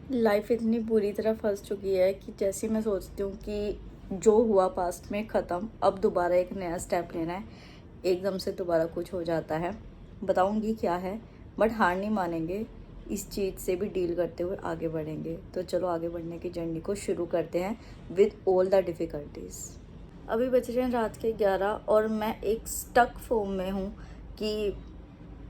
Life इतनी बुरी तरह फंस चुकी है कि जैसे मैं सोचती हूँ कि जो हुआ पास्ट में ख़त्म, अब दोबारा एक नया स्टेप लेना है, एकदम से दोबारा कुछ हो जाता है। बताऊँगी क्या है, बट हार नहीं मानेंगे, इस चीज़ से भी डील करते हुए आगे बढ़ेंगे। तो चलो आगे बढ़ने की जर्नी को शुरू करते हैं विद ऑल द डिफ़िकल्टीज़। अभी बज रहे हैं रात के 11 और मैं एक स्टक फॉर्म में हूँ कि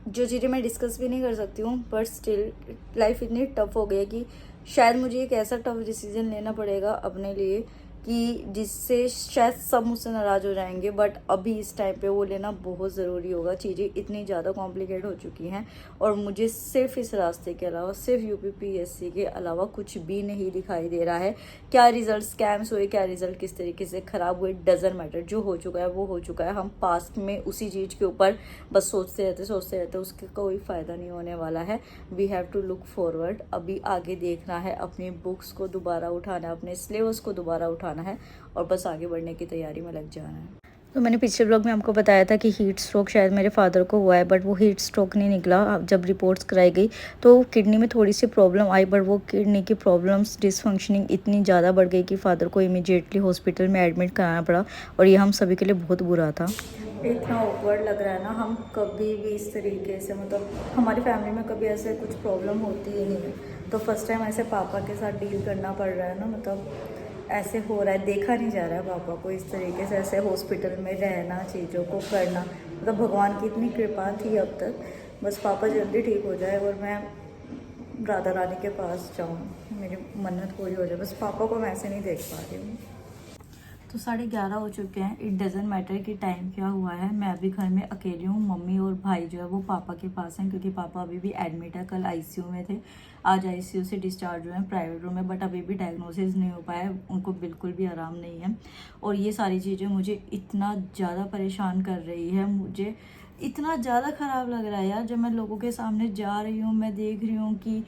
जो चीज़ें मैं डिस्कस भी नहीं कर सकती हूँ, बट स्टिल लाइफ इतनी टफ हो गई है कि शायद मुझे एक ऐसा टफ डिसीजन लेना पड़ेगा अपने लिए कि जिससे शायद सब मुझसे नाराज़ हो जाएंगे, बट अभी इस टाइम पे वो लेना बहुत ज़रूरी होगा। चीज़ें इतनी ज़्यादा कॉम्प्लिकेट हो चुकी हैं और मुझे सिर्फ इस रास्ते के अलावा, सिर्फ यूपीपीएससी के अलावा कुछ भी नहीं दिखाई दे रहा है। क्या रिजल्ट स्कैम्स हुए, क्या रिजल्ट किस तरीके से ख़राब हुए, डजेंट मैटर। जो हो चुका है वो हो चुका है। हम पास्ट में उसी चीज़ के ऊपर बस सोचते रहते, उसका कोई फ़ायदा नहीं होने वाला है। We have to look forward. अभी आगे देखना है, अपनी बुक्स को दोबारा उठाना है, अपने सिलेबस को दोबारा उठाना है और बस आगे बढ़ने की तैयारी में लग जाना है। तो मैंने पिछले ब्लॉग में आपको बताया था कि हीट स्ट्रोक शायद मेरे फादर को हुआ है, बट वो हीट स्ट्रोक नहीं निकला। जब रिपोर्ट्स कराई गई तो किडनी में थोड़ी सी प्रॉब्लम आई, बट वो किडनी की प्रॉब्लम्स, डिसफंक्शनिंग इतनी ज़्यादा बढ़ गई कि फादर को इमीडिएटली हॉस्पिटल में एडमिट कराना पड़ा और ये हम सभी के लिए बहुत बुरा था। इतना ऑकवर्ड लग रहा है ना, हम कभी भी इस तरीके से, मतलब हमारी फैमिली में कभी ऐसे कुछ प्रॉब्लम होती ही नहीं है। तो फर्स्ट टाइम ऐसे पापा के साथ डील करना पड़ रहा है ना, मतलब ऐसे हो रहा है, देखा नहीं जा रहा है पापा को इस तरीके से ऐसे हॉस्पिटल में रहना, चीज़ों को करना। मतलब भगवान की इतनी कृपा थी अब तक, बस पापा जल्दी ठीक हो जाए और मैं राधा रानी के पास जाऊँ, मेरी मन्नत पूरी हो जाए। बस पापा को मैं ऐसे नहीं देख पा रही हूँ। तो 11:30 हो चुके हैं। इट डजेंट मैटर कि टाइम क्या हुआ है, मैं अभी घर में अकेली हूँ। मम्मी और भाई जो है वो पापा के पास हैं, क्योंकि पापा अभी भी एडमिट है। कल आईसीयू में थे, आज आईसीयू से डिस्चार्ज हुए हैं प्राइवेट रूम में, बट अभी भी डायग्नोसिस नहीं हो पाया है, उनको बिल्कुल भी आराम नहीं है। और ये सारी चीज़ें मुझे इतना ज़्यादा परेशान कर रही है, मुझे इतना ज़्यादा ख़राब लग रहा है यार। जब मैं लोगों के सामने जा रही हूँ, मैं देख रही हूँ कि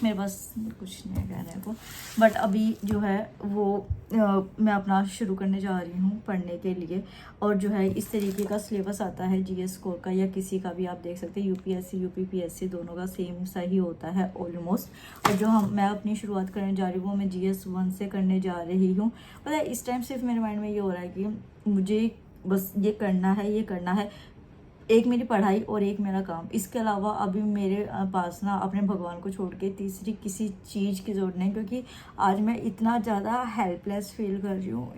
मेरे पास कुछ नहीं है कहने को, बट अभी जो है वो मैं अपना शुरू करने जा रही हूँ पढ़ने के लिए। और जो है इस तरीके का सिलेबस आता है जीएस स्कोर का, या किसी का भी आप देख सकते हैं, यूपीएससी यूपीपीएससी दोनों का सेम सा ही होता है ऑलमोस्ट। और जो मैं अपनी शुरुआत करने जा रही हूँ वो मैं जीएस 1 से करने जा रही हूँ। पता है इस टाइम सिर्फ मेरे माइंड में ये हो रहा है कि मुझे बस ये करना है, ये करना है। एक मेरी पढ़ाई और एक मेरा काम, इसके अलावा अभी मेरे पास ना अपने भगवान को छोड़ के तीसरी किसी चीज़ की ज़रूरत नहीं। क्योंकि आज मैं इतना ज़्यादा हेल्पलेस फील कर रही हूँ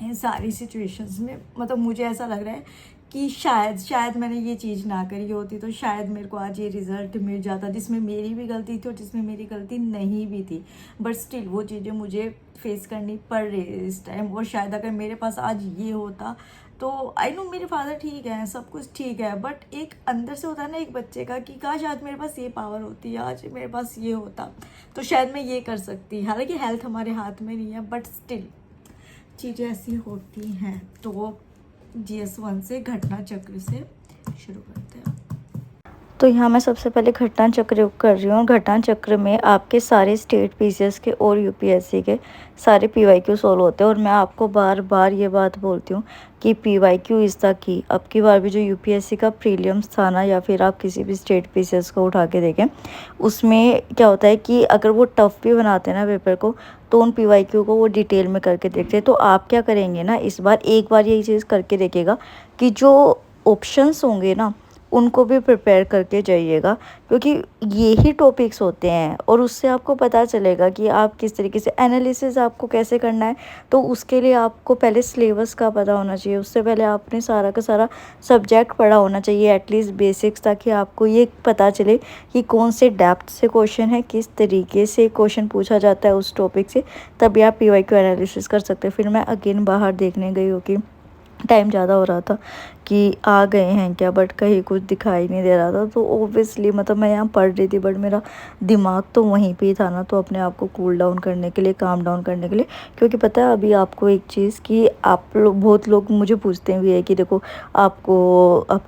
इन सारी सिचुएशंस में। मतलब मुझे ऐसा लग रहा है कि शायद मैंने ये चीज़ ना करी होती तो शायद मेरे को आज ये रिज़ल्ट मिल जाता, जिसमें मेरी भी गलती थी और जिसमें मेरी गलती नहीं भी थी। बट स्टिल वो चीज़ें मुझे फेस करनी पड़ रही है इस टाइम। और शायद अगर मेरे पास आज ये होता तो आई नो मेरे फादर ठीक है, सब कुछ ठीक है, बट एक अंदर से होता है ना एक बच्चे का कि काश आज मेरे पास ये पावर होती, आज मेरे पास ये होता तो शायद मैं ये कर सकती। हालांकि हेल्थ हमारे हाथ में नहीं है, बट स्टिल चीज़ें ऐसी होती हैं। तो जीएस 1 से घटना चक्र से शुरू करते हैं। तो यहाँ मैं सबसे पहले घटना चक्र कर रही हूँ। घटना चक्र में आपके सारे स्टेट पीसीएस के और यूपीएससी के सारे पीवाईक्यू सॉल्व होते हैं। और मैं आपको बार बार ये बात बोलती हूँ कि पीवाईक्यू इज़ द की। अब की बार भी जो यूपीएससी का प्रीलिम्स था ना, या फिर आप किसी भी स्टेट पीसीएस को उठा के देखें, उसमें क्या होता है कि अगर वो टफ भी बनाते हैं ना पेपर को, तो उन पीवाईक्यू को वो डिटेल में करके देखते हैं। तो आप क्या करेंगे ना, इस बार एक बार यही चीज़ करके देखिएगा कि जो ऑप्शंस होंगे ना उनको भी प्रिपेयर करके जाइएगा, क्योंकि ये ही टॉपिक्स होते हैं और उससे आपको पता चलेगा कि आप किस तरीके से एनालिसिस आपको कैसे करना है। तो उसके लिए आपको पहले सिलेबस का पता होना चाहिए, उससे पहले आपने सारा का सारा सब्जेक्ट पढ़ा होना चाहिए, एटलीस्ट बेसिक्स, ताकि आपको ये पता चले कि कौन से डेप्थ से क्वेश्चन है, किस तरीके से क्वेश्चन पूछा जाता है उस टॉपिक से, तभी आप पीवाईक्यू एनालिसिस कर सकते हैं। फिर मैं अगेन बाहर देखने गई हूँ कि टाइम ज़्यादा हो रहा था कि आ गए हैं क्या, बट कहीं कुछ दिखाई नहीं दे रहा था। तो ओब्वियसली मतलब मैं यहाँ पढ़ रही थी, बट मेरा दिमाग तो वहीं पे ही था ना। तो अपने आप को कूल डाउन करने के लिए, काम डाउन करने के लिए, क्योंकि पता है अभी आपको एक चीज़ कि आप लोग, बहुत लोग मुझे पूछते भी है कि देखो आप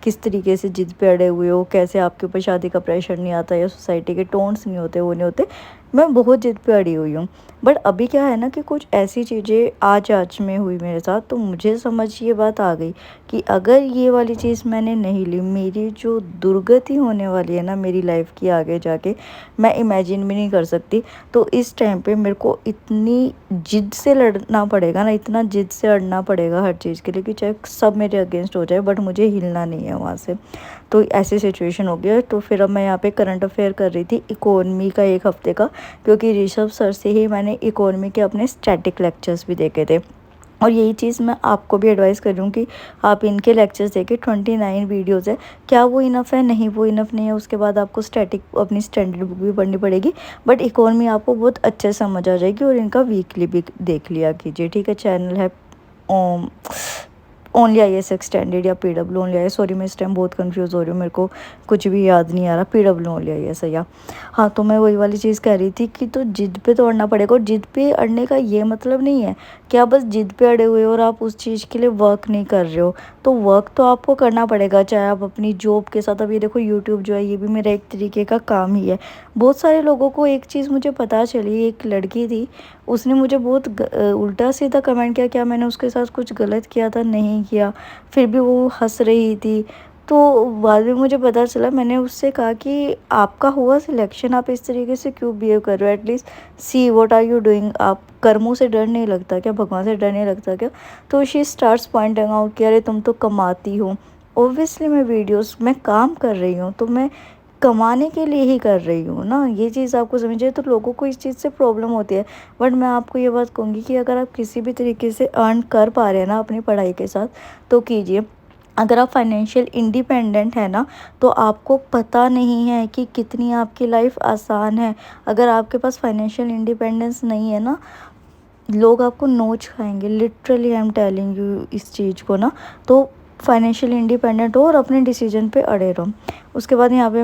किस तरीके से जिद पे अड़े हुए हो, कैसे आपके ऊपर शादी का प्रेशर नहीं आता या सोसाइटी के टोन्स नहीं होते, वो नहीं होते। मैं बहुत जिद पे अड़ी हुई हूँ, बट अभी क्या है ना कि कुछ ऐसी चीज़ें आज में हुई मेरे साथ, तो मुझे समझ ये बात आ गई कि अगर ये वाली चीज़ मैंने नहीं ली। मेरी जो दुर्गति होने वाली है ना मेरी लाइफ की आगे जाके, मैं इमेजिन भी नहीं कर सकती। तो इस टाइम पे मेरे को इतनी जिद से लड़ना पड़ेगा ना, इतना जिद से अड़ना पड़ेगा हर चीज़ के लिए कि चाहे सब मेरे अगेंस्ट हो जाए, बट मुझे हिलना नहीं है वहाँ से। तो ऐसी सिचुएशन हो गया। तो फिर अब मैं यहाँ पे करंट अफेयर कर रही थी इकोनॉमी का 1 हफ्ते का, क्योंकि ऋषभ सर से ही मैंने इकोनॉमी के अपने स्टैटिक लेक्चर्स भी देखे थे। और यही चीज़ मैं आपको भी एडवाइस कर रही हूँ कि आप इनके लेक्चर्स देखें। 29 वीडियोज़ है, क्या वो इनफ है? नहीं, वो इनफ नहीं है। उसके बाद आपको स्टैटिक अपनी स्टैंडर्ड बुक भी पढ़नी पड़ेगी, बट इकोनॉमी आपको बहुत अच्छे से समझ आ जाएगी। और इनका वीकली भी देख लिया कीजिए, ठीक है। चैनल है ओनली IAS एक्सटेंडेड या PW ओनली IAS। सॉरी, मैं इस टाइम बहुत कंफ्यूज हो रही हूँ, मेरे को कुछ भी याद नहीं आ रहा। PW ओनली IAS है या हाँ। तो मैं वही वाली चीज़ कह रही थी कि तो जिद पे तो अड़ना पड़ेगा। और जिद पे अड़ने का ये मतलब नहीं है कि आप बस जिद पे अड़े हुए हो और आप उस चीज़ के लिए वर्क नहीं कर रहे हो। तो वर्क तो आपको करना पड़ेगा, चाहे आप अपनी जॉब के साथ। अब ये देखो यूट्यूब जो है ये भी मेरा एक तरीके का काम ही है। बहुत सारे लोगों को एक चीज़ मुझे पता चली, एक लड़की थी, उसने मुझे बहुत उल्टा सीधा कमेंट किया। क्या मैंने उसके साथ कुछ गलत किया था? नहीं किया। फिर भी वो हंस रही थी। तो बाद में मुझे पता चला, मैंने उससे कहा कि आपका हुआ सिलेक्शन, आप इस तरीके से क्यों बिहेव कर रहे हो? At least see what are you doing. आप कर्मों से डर नहीं लगता क्या? भगवान से डर नहीं लगता क्या? तो शी स्टार्ट्स पॉइंटिंग आउट कि अरे तुम तो कमाती हो। ओब्वियसली मैं वीडियोस में काम कर रही हूँ, तो मैं कमाने के लिए ही कर रही हूँ ना, ये चीज़ आपको समझिए। तो लोगों को इस चीज़ से प्रॉब्लम होती है, बट मैं आपको ये बात कहूँगी कि अगर आप किसी भी तरीके से अर्न कर पा रहे हैं ना अपनी पढ़ाई के साथ, तो कीजिए। अगर आप फाइनेंशियल इंडिपेंडेंट है ना, तो आपको पता नहीं है कि कितनी आपकी लाइफ आसान है। अगर आपके पास फाइनेंशियल इंडिपेंडेंस नहीं है ना, लोग आपको नोच खाएंगे। Literally I am telling you इस चीज़ को ना। तो फाइनेंशियल इंडिपेंडेंट हो और अपने डिसीजन पे अड़े रहो। उसके बाद यहाँ पे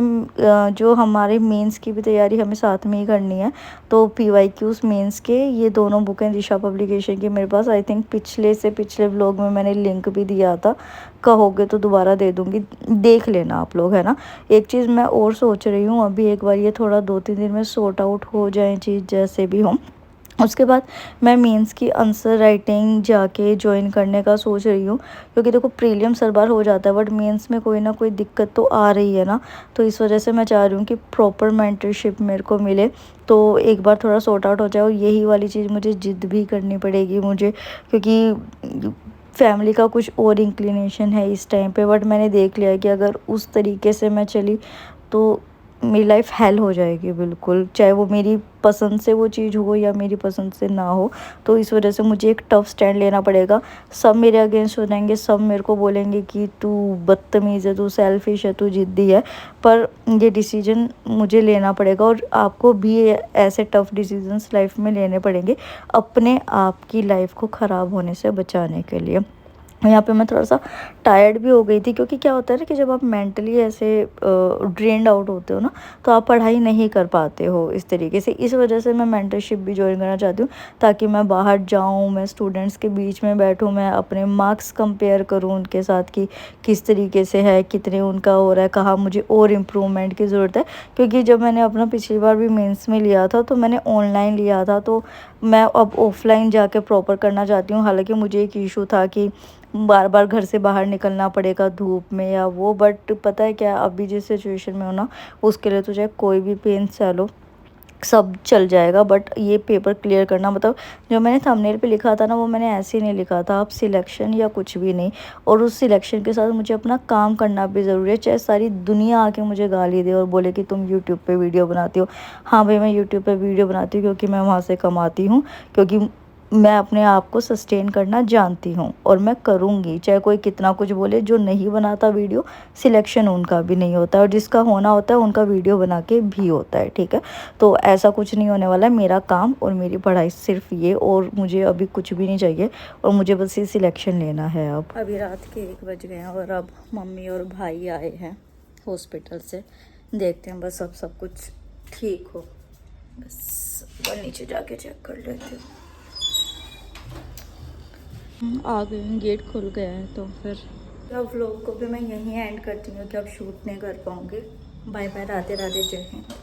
जो हमारे मेंस की भी तैयारी हमें साथ में ही करनी है। तो PYQs मेंस के ये दोनों बुकें दिशा पब्लिकेशन की मेरे पास, आई थिंक पिछले व्लॉग में मैंने लिंक भी दिया था। कहोगे तो दोबारा दे दूँगी, देख लेना आप लोग, है ना। एक चीज़ मैं और सोच रही हूँ अभी, एक बार ये थोड़ा 2-3 दिन में सॉर्ट आउट हो जाए चीज़ जैसे भी हो, उसके बाद मैं मेंस की आंसर राइटिंग जाके ज्वाइन करने का सोच रही हूँ। क्योंकि देखो प्रीलिम्स हर बार हो जाता है, बट मेंस में कोई ना कोई दिक्कत तो आ रही है ना। तो इस वजह से मैं चाह रही हूँ कि प्रॉपर मेंटरशिप मेरे को मिले, तो एक बार थोड़ा सॉर्ट आउट हो जाए। और यही वाली चीज़ मुझे जिद भी करनी पड़ेगी मुझे, क्योंकि फैमिली का कुछ और इंक्लिनेशन है इस टाइम पे। बट मैंने देख लिया है कि अगर उस तरीके से मैं चली तो मेरी लाइफ हेल हो जाएगी बिल्कुल, चाहे वो मेरी पसंद से वो चीज़ हो या मेरी पसंद से ना हो। तो इस वजह से मुझे एक टफ स्टैंड लेना पड़ेगा। सब मेरे अगेंस्ट हो जाएंगे, सब मेरे को बोलेंगे कि तू बदतमीज़ है, तू सेल्फिश है, तू जिद्दी है, पर ये डिसीजन मुझे लेना पड़ेगा। और आपको भी ऐसे टफ डिसीजंस लाइफ में लेने पड़ेंगे अपने आप की लाइफ को ख़राब होने से बचाने के लिए। यहाँ पे मैं थोड़ा सा टायर्ड भी हो गई थी, क्योंकि क्या होता है ना कि जब आप मेंटली ऐसे ड्रेन्ड आउट होते हो ना, तो आप पढ़ाई नहीं कर पाते हो इस तरीके से। इस वजह से मैं मेंटरशिप भी ज्वाइन करना चाहती हूँ, ताकि मैं बाहर जाऊँ, मैं स्टूडेंट्स के बीच में बैठूँ, मैं अपने मार्क्स कंपेयर करूँ उनके साथ कि किस तरीके से है, कितने उनका हो रहा है, कहाँ मुझे और इम्प्रूवमेंट की ज़रूरत है। क्योंकि जब मैंने अपना पिछली बार भी मेंस में लिया था तो मैंने ऑनलाइन लिया था, तो मैं अब ऑफलाइन जाके प्रॉपर करना चाहती हूँ। हालांकि मुझे एक इशू था कि बार बार घर से बाहर निकलना पड़ेगा धूप में या वो, बट पता है क्या, अभी जिस सिचुएशन में हो ना, उसके लिए तो चाहे कोई भी पेन सह सब चल जाएगा। बट ये पेपर क्लियर करना, मतलब जो मैंने थंबनेल पे लिखा था ना, वो मैंने ऐसे ही नहीं लिखा था, अब सिलेक्शन या कुछ भी नहीं। और उस सिलेक्शन के साथ मुझे अपना काम करना भी ज़रूरी है, चाहे सारी दुनिया आके मुझे गाली दे और बोले कि तुम यूट्यूब पे वीडियो बनाती हो। हाँ भाई, मैं यूट्यूब पे वीडियो बनाती हूँ क्योंकि मैं वहाँ से कमाती हूँ, क्योंकि मैं अपने आप को सस्टेन करना जानती हूँ और मैं करूँगी, चाहे कोई कितना कुछ बोले। जो नहीं बनाता वीडियो, सिलेक्शन उनका भी नहीं होता, और जिसका होना होता है उनका वीडियो बना के भी होता है, ठीक है। तो ऐसा कुछ नहीं होने वाला है। मेरा काम और मेरी पढ़ाई सिर्फ ये, और मुझे अभी कुछ भी नहीं चाहिए, और मुझे बस ये सिलेक्शन लेना है। अब अभी रात के 1 बज गए हैं और अब मम्मी और भाई आए हैं हॉस्पिटल से। देखते हैं बस अब सब कुछ ठीक हो, बस नीचे जाके चेक कर लेते हैं। आ गए, गेट खुल गया है। तो फिर अब व्लॉग को भी मैं यहीं एंड करती हूँ कि अब शूट नहीं कर पाऊँगी। बाय बाय, राधे राधे, जय हिंद।